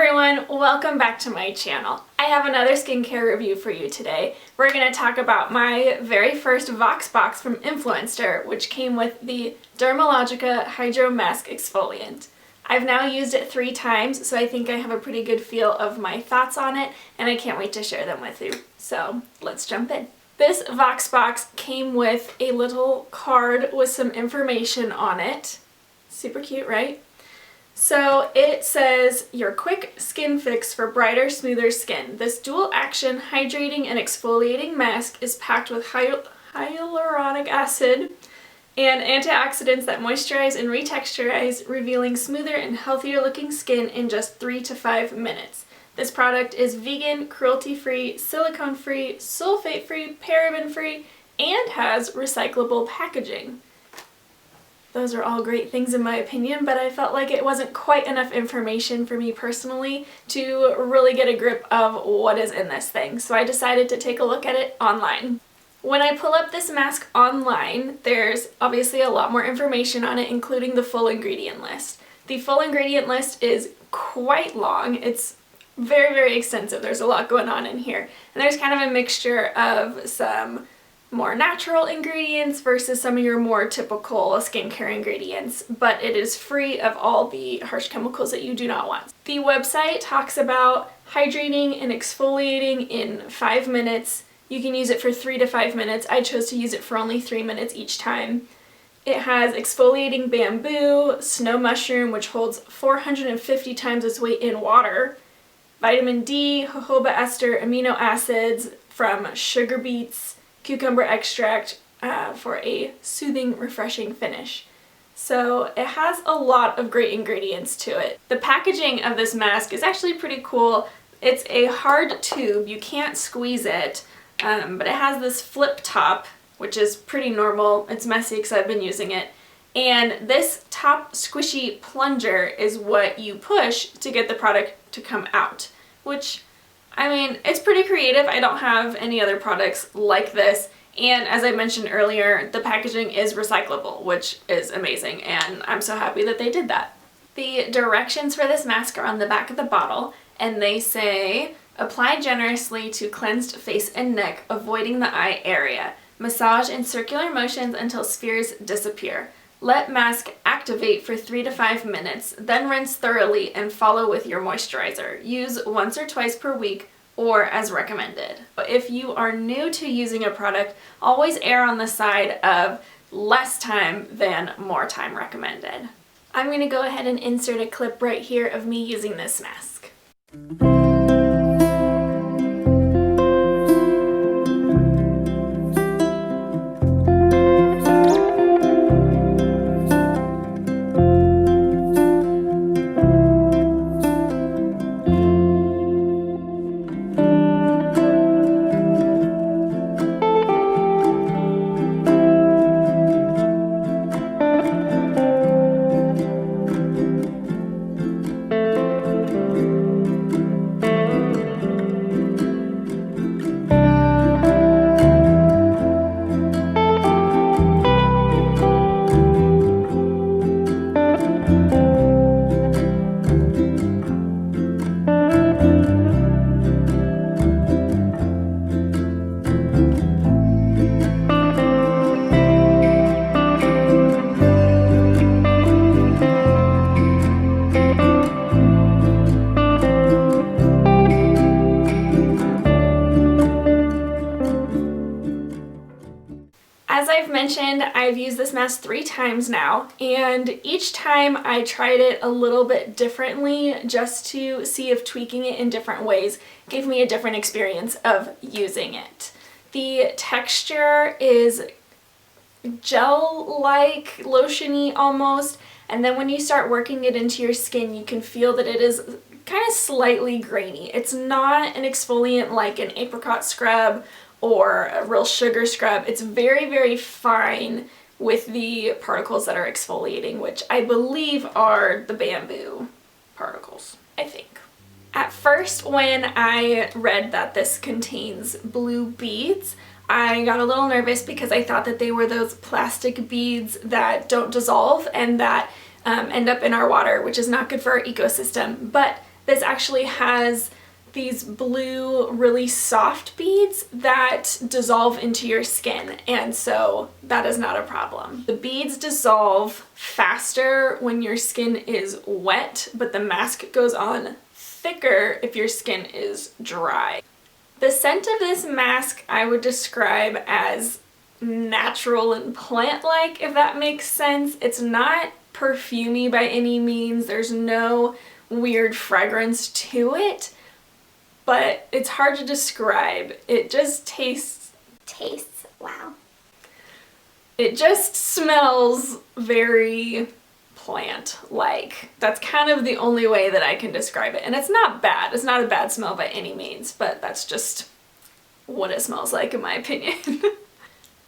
everyone, welcome back to my channel. I have another skincare review for you today. We're going to talk about my very first Voxbox from Influenster, which came with the Dermalogica Hydro Masque Exfoliant. I've now used it 3 times, so I think I have a pretty good feel of my thoughts on it, and I can't wait to share them with you. So let's jump in. This Voxbox came with a little card with some information on it. Super cute, right? So it says, your quick skin fix for brighter, smoother skin. This dual action hydrating and exfoliating mask is packed with hyaluronic acid and antioxidants that moisturize and retexturize, revealing smoother and healthier looking skin in just 3 to 5 minutes. This product is vegan, cruelty-free, silicone-free, sulfate-free, paraben-free, and has recyclable packaging. Those are all great things in my opinion, but I felt like it wasn't quite enough information for me personally to really get a grip of what is in this thing, so I decided to take a look at it online. When I pull up this mask online, there's obviously a lot more information on it, including the full ingredient list. The full ingredient list is quite long. It's very, very extensive. There's a lot going on in here, and there's kind of a mixture of some more natural ingredients versus some of your more typical skincare ingredients, but it is free of all the harsh chemicals that you do not want. The website talks about hydrating and exfoliating in 5 minutes. You can use it for 3 to 5 minutes. I chose to use it for only 3 minutes each time. It has exfoliating bamboo, snow mushroom, which holds 450 times its weight in water, vitamin D, jojoba ester, amino acids from sugar beets, cucumber extract for a soothing, refreshing finish. So it has a lot of great ingredients to it. The packaging of this mask is actually pretty cool. It's a hard tube, you can't squeeze it, but it has this flip top, which is pretty normal. It's messy because I've been using it. And this top squishy plunger is what you push to get the product to come out, which, I mean, it's pretty creative. I don't have any other products like this, and as I mentioned earlier, the packaging is recyclable, which is amazing, and I'm so happy that they did that. The directions for this mask are on the back of the bottle, and they say, apply generously to cleansed face and neck, avoiding the eye area. Massage in circular motions until spheres disappear. Let mask activate for 3 to 5 minutes, then rinse thoroughly and follow with your moisturizer. Use once or twice per week or as recommended. If you are new to using a product, always err on the side of less time than more time recommended. I'm going to go ahead and insert a clip right here of me using this mask. As I've mentioned, I've used this mask 3 times now, and each time I tried it a little bit differently just to see if tweaking it in different ways gave me a different experience of using it. The texture is gel-like, lotiony almost, and then when you start working it into your skin, you can feel that it is kind of slightly grainy. It's not an exfoliant like an apricot scrub or a real sugar scrub. It's very, very fine with the particles that are exfoliating, which I believe are the bamboo particles, I think. At first, when I read that this contains blue beads, I got a little nervous because I thought that they were those plastic beads that don't dissolve and that end up in our water, which is not good for our ecosystem. But This actually has these blue, really soft beads that dissolve into your skin, and so that is not a problem. The beads dissolve faster when your skin is wet, but the mask goes on thicker if your skin is dry. The scent of this mask I would describe as natural and plant-like, if that makes sense. It's not perfumey by any means. There's no weird fragrance to it, but it's hard to describe. It just tastes, wow. It just smells very plant-like. That's kind of the only way that I can describe it. And it's not bad. It's not a bad smell by any means, but that's just what it smells like in my opinion.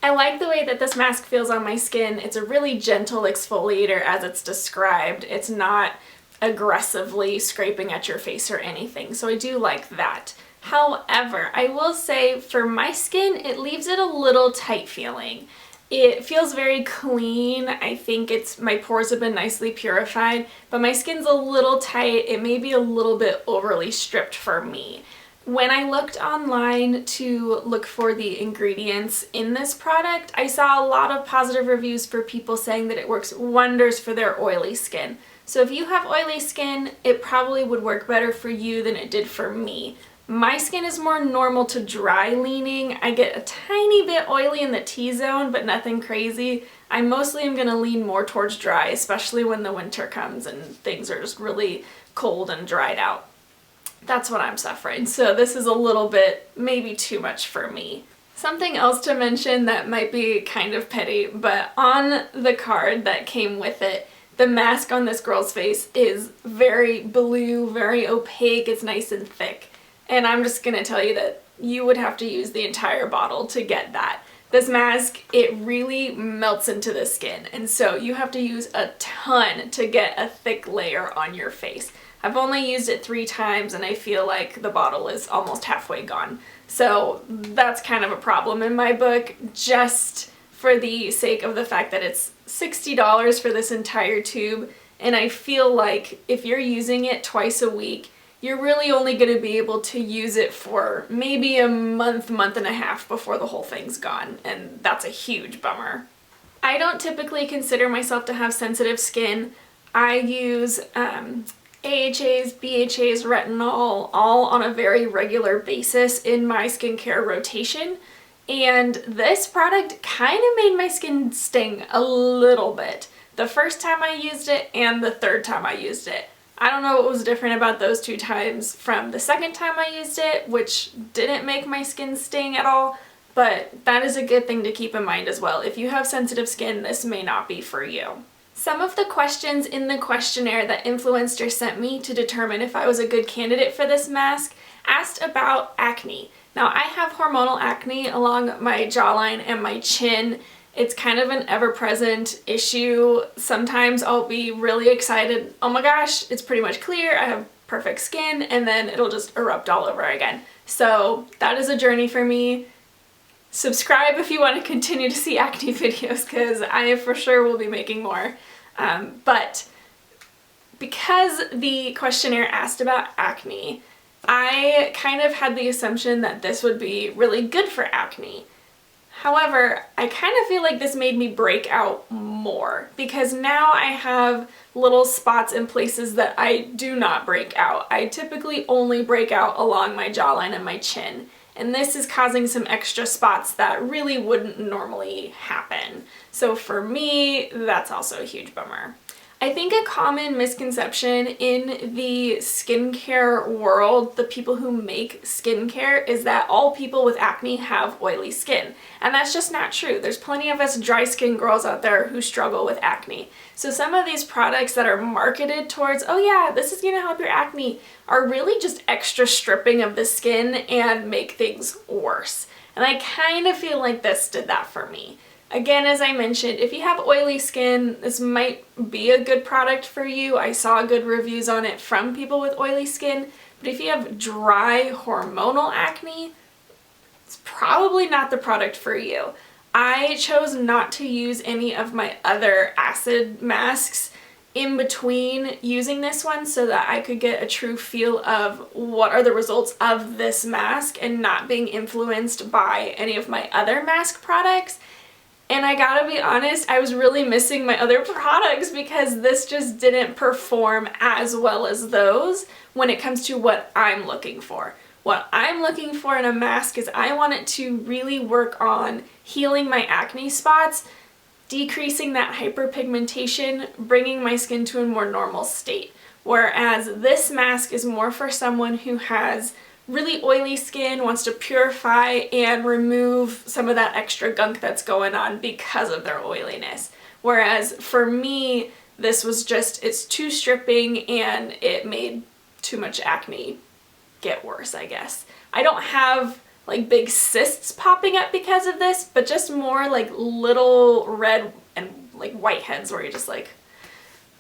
I like the way that this mask feels on my skin. It's a really gentle exfoliator as it's described. It's not aggressively scraping at your face or anything, so I do like that. However, I will say for my skin, it leaves it a little tight feeling. It feels very clean. I think my pores have been nicely purified, but my skin's a little tight. It may be a little bit overly stripped for me. When I looked online to look for the ingredients in this product, I saw a lot of positive reviews for people saying that it works wonders for their oily skin. So if you have oily skin, it probably would work better for you than it did for me. My skin is more normal to dry leaning. I get a tiny bit oily in the T-zone, but nothing crazy. I mostly am gonna lean more towards dry, especially when the winter comes and things are just really cold and dried out. That's what I'm suffering. So this is a little bit, maybe too much for me. Something else to mention that might be kind of petty, but on the card that came with it, the mask on this girl's face is very blue, very opaque, it's nice and thick. And I'm just gonna tell you that you would have to use the entire bottle to get that. This mask, it really melts into the skin, and so you have to use a ton to get a thick layer on your face. I've only used it 3 times and I feel like the bottle is almost halfway gone. So that's kind of a problem in my book, just for the sake of the fact that it's $60 for this entire tube, and I feel like if you're using it twice a week, you're really only going to be able to use it for maybe a month, month and a half before the whole thing's gone, and that's a huge bummer. I don't typically consider myself to have sensitive skin. I use AHAs, BHAs, retinol, all on a very regular basis in my skincare rotation. And this product kind of made my skin sting a little bit. The first time I used it and the third time I used it. I don't know what was different about those 2 times from the second time I used it, which didn't make my skin sting at all, but that is a good thing to keep in mind as well. If you have sensitive skin, this may not be for you. Some of the questions in the questionnaire that Influenster sent me to determine if I was a good candidate for this mask asked about acne. Now, I have hormonal acne along my jawline and my chin. It's kind of an ever-present issue. Sometimes I'll be really excited, oh my gosh, it's pretty much clear, I have perfect skin, and then it'll just erupt all over again. So that is a journey for me. Subscribe if you want to continue to see acne videos, because I for sure will be making more. But because the questionnaire asked about acne, I kind of had the assumption that this would be really good for acne. However, I kind of feel like this made me break out more, because now I have little spots in places that I do not break out. I typically only break out along my jawline and my chin, and this is causing some extra spots that really wouldn't normally happen. So for me, that's also a huge bummer. I think a common misconception in the skincare world, the people who make skincare, is that all people with acne have oily skin. And that's just not true. There's plenty of us dry skin girls out there who struggle with acne. So some of these products that are marketed towards, oh yeah, this is gonna help your acne, are really just extra stripping of the skin and make things worse. And I kind of feel like this did that for me. Again, as I mentioned, if you have oily skin, this might be a good product for you. I saw good reviews on it from people with oily skin, but if you have dry hormonal acne, it's probably not the product for you. I chose not to use any of my other acid masks in between using this one so that I could get a true feel of what are the results of this mask and not being influenced by any of my other mask products. And I gotta be honest, I was really missing my other products because this just didn't perform as well as those when it comes to what I'm looking for. What I'm looking for in a mask is I want it to really work on healing my acne spots, decreasing that hyperpigmentation, bringing my skin to a more normal state. Whereas this mask is more for someone who has really oily skin, wants to purify and remove some of that extra gunk that's going on because of their oiliness. Whereas for me, this was just, it's too stripping and it made too much acne get worse, I guess. I don't have like big cysts popping up because of this, but just more like little red and like whiteheads where you're just like,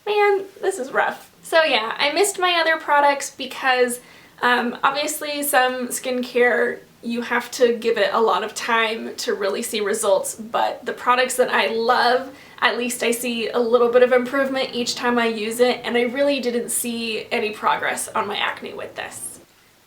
man, this is rough. So yeah, I missed my other products because obviously some skincare, you have to give it a lot of time to really see results, but the products that I love, at least I see a little bit of improvement each time I use it, and I really didn't see any progress on my acne with this.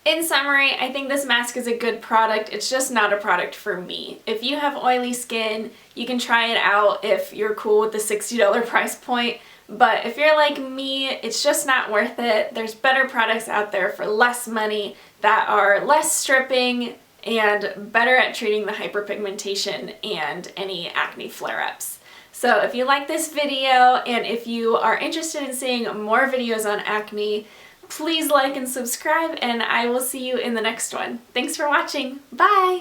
In summary, I think this mask is a good product. It's just not a product for me. If you have oily skin, you can try it out if you're cool with the $60 price point. But if you're like me, it's just not worth it. There's better products out there for less money that are less stripping and better at treating the hyperpigmentation and any acne flare-ups. So if you like this video and if you are interested in seeing more videos on acne, please like and subscribe, and I will see you in the next one. Thanks for watching. Bye!